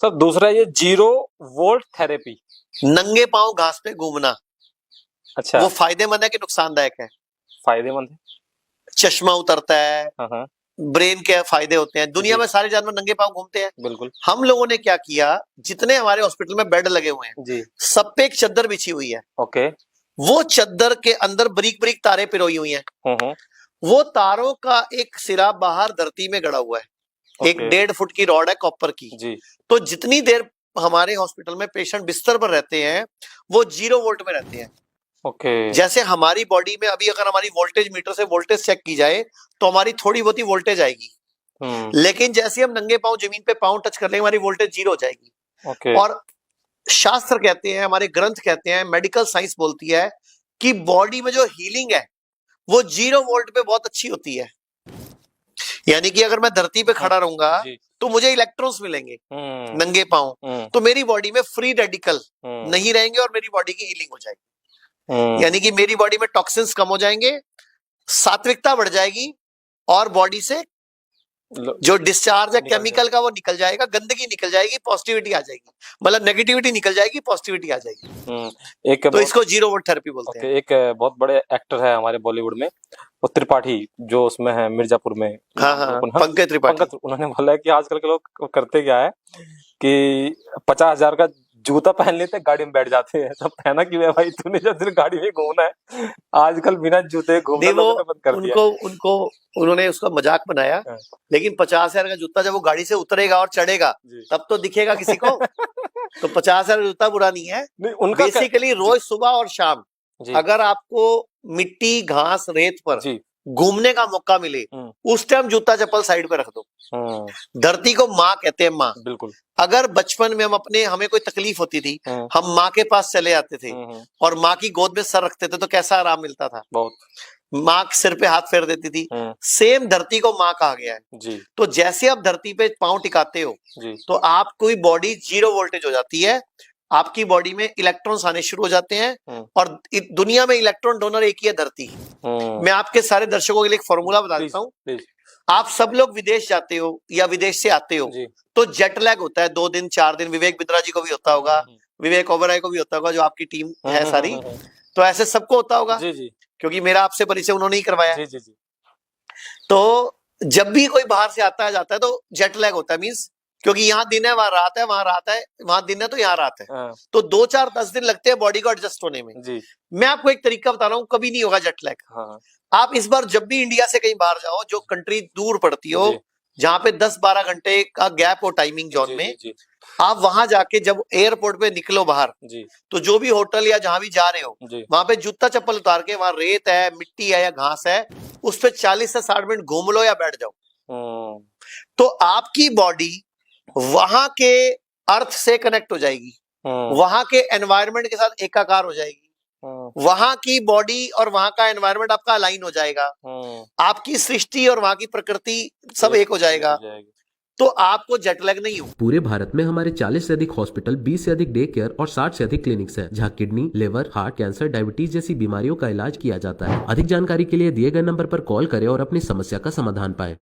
Sir दूसरा ये 0 volt therapy. नंगे पांव घास पे घूमना, अच्छा, वो फायदेमंद है कि नुकसानदायक है? फायदेमंद है। चश्मा उतरता है, हाँ, ब्रेन के फायदे होते हैं। दुनिया जी। में सारे जानवर नंगे पांव घूमते हैं। बिल्कुल। हम लोगों ने क्या किया, जितने हमारे हॉस्पिटल में बेड लगे हुए हैं जी। सब पे एक चादर बिछी हुई है। ओके। वो चादर के अंदर बारीक बारीक तारे पिरोई हुई हैं। हम्म। वो तारों का एक सिरा बाहर धरती में गड़ा हुआ है। एक ओके। 1.5 फुट की रॉड है कॉपर की। जी। तो जितनी देर हमारे हॉस्पिटल में पेशेंट बिस्तर पर रहते हैं वो 0 वोल्ट में रहते हैं। ओके। जैसे हमारी बॉडी में अभी अगर हमारी वोल्टेज मीटर से वोल्टेज चेक की जाए तो हमारी थोड़ी बहुत ही वोल्टेज आएगी, लेकिन जैसे हम नंगे पांव जमीन पे पांव टच कर लेंगे हमारी वोल्टेज 0 हो जाएगी। ओके। और शास्त्र कहते हैं, हमारे ग्रंथ कहते हैं, मेडिकल साइंस बोलती है कि बॉडी में जो हीलिंग है वो 0 वोल्ट पे बहुत अच्छी होती है। यानी कि अगर मैं धरती पे खड़ा रहूंगा तो मुझे इलेक्ट्रॉन्स मिलेंगे नंगे पांव, तो मेरी बॉडी में फ्री रेडिकल नहीं रहेंगे और मेरी बॉडी की हीलिंग हो जाएगी। यानी कि मेरी बॉडी में टॉक्सिन्स कम हो जाएंगे, सात्विकता बढ़ जाएगी और बॉडी से जो डिस्चार्ज है केमिकल का वो निकल जाएगा, गंदगी निकल जाएगी, पॉजिटिविटी आ जाएगी। मतलब नेगेटिविटी निकल जाएगी, पॉजिटिविटी आ जाएगी। एक तो इसको 0 वोल्ट थेरेपी बोलते हैं। एक बहुत बड़े एक्टर है हमारे बॉलीवुड में, वो त्रिपाठी जो उसमें है मिर्जापुर में। हाँ, पंकज त्रिपाठी। उन्होंने बोला है कि आजकल के लोग करते क्या है कि 50,000 का जूता पहन लेते हैं, गाड़ी में बैठ जाते हैं। तब कहना कि भाई तूने जब सिर्फ गाड़ी में घूमना है, आजकल बिना जूते घूमना लोगों ने बंद कर दिया। उन्होंने उसका मजाक बनाया, लेकिन 50,000 का जूता जब वो गाड़ी से उतरेगा और चढ़ेगा तब तो दिखेगा किसी को। तो 50,000 जूता बुरा नहीं है। बेसिकली रोज सुबह और शाम अगर आपको मिट्टी घास रेत पर घूमने का मौका मिले उस टाइम जूता चप्पल साइड पे रख दो। धरती को माँ कहते हैं, माँ। बिल्कुल। अगर बचपन में हमें कोई तकलीफ होती थी, हम माँ के पास चले आते थे और माँ की गोद में सर रखते थे तो कैसा आराम मिलता था। बहुत। माँ सिर पे हाथ फेर देती थी। सेम धरती को माँ कहा गया है जी। तो जैसे आप धरती पे पांव टिकाते हो तो आपकी बॉडी 0 वोल्टेज हो जाती है, आपकी बॉडी में इलेक्ट्रॉन्स आने शुरू हो जाते हैं। और दुनिया में इलेक्ट्रॉन डोनर एक ही है, धरती। मैं आपके सारे दर्शकों के लिए एक फॉर्मूला बता देता हूँ। आप सब लोग विदेश जाते हो या विदेश से आते हो तो जेट लैग होता है 2 दिन 4 दिन। विवेक बिंद्रा जी को भी होता होगा, विवेक ओबेरॉय को भी होता होगा, जो आपकी टीम है सारी। तो ऐसे सबको होता होगा जी। क्योंकि मेरा आपसे परिचय उन्होंने ही करवाया जी। तो जब भी कोई बाहर से आता है जाता है तो जेट लैग होता है, मींस क्योंकि यहाँ दिन है वहां रात है, वहां रात है वहां दिन है, तो यहाँ रात है। तो 2 4 10 दिन लगते हैं बॉडी को एडजस्ट होने में जी। मैं आपको एक तरीका बता रहा हूँ, कभी नहीं होगा जेट लैग। आप इस बार जब भी इंडिया से कहीं बाहर जाओ, जो कंट्री दूर पड़ती हो, जहां पे 10-12 घंटे का गैप हो टाइमिंग जोन में, आप वहां जाके जब एयरपोर्ट पे निकलो बाहर तो जो भी होटल या जहां भी जा रहे हो वहां पे जूता चप्पल उतार के, वहां रेत है, मिट्टी है या घास है, उस पे 40 से 60 मिनट घूम लो या बैठ जाओ। तो आपकी बॉडी वहां के अर्थ से कनेक्ट हो जाएगी, वहां के एनवायरनमेंट के साथ एकाकार हो जाएगी, वहां की बॉडी और वहां का एनवायरनमेंट आपका अलाइन हो जाएगा, आपकी सृष्टि और वहां की प्रकृति सब एक हो जाएगा, तो आपको जेट लैग नहीं हो। पूरे भारत में हमारे 40 से अधिक हॉस्पिटल, 20 से अधिक डे केयर और 60 से अधिक क्लिनिक्स हैं, जहां kidney, liver, heart, cancer, diabetes जैसी बीमारियों का इलाज किया जाता है। अधिक जानकारी के लिए दिए गए नंबर पर कॉल करें और अपनी समस्या का समाधान पाएं।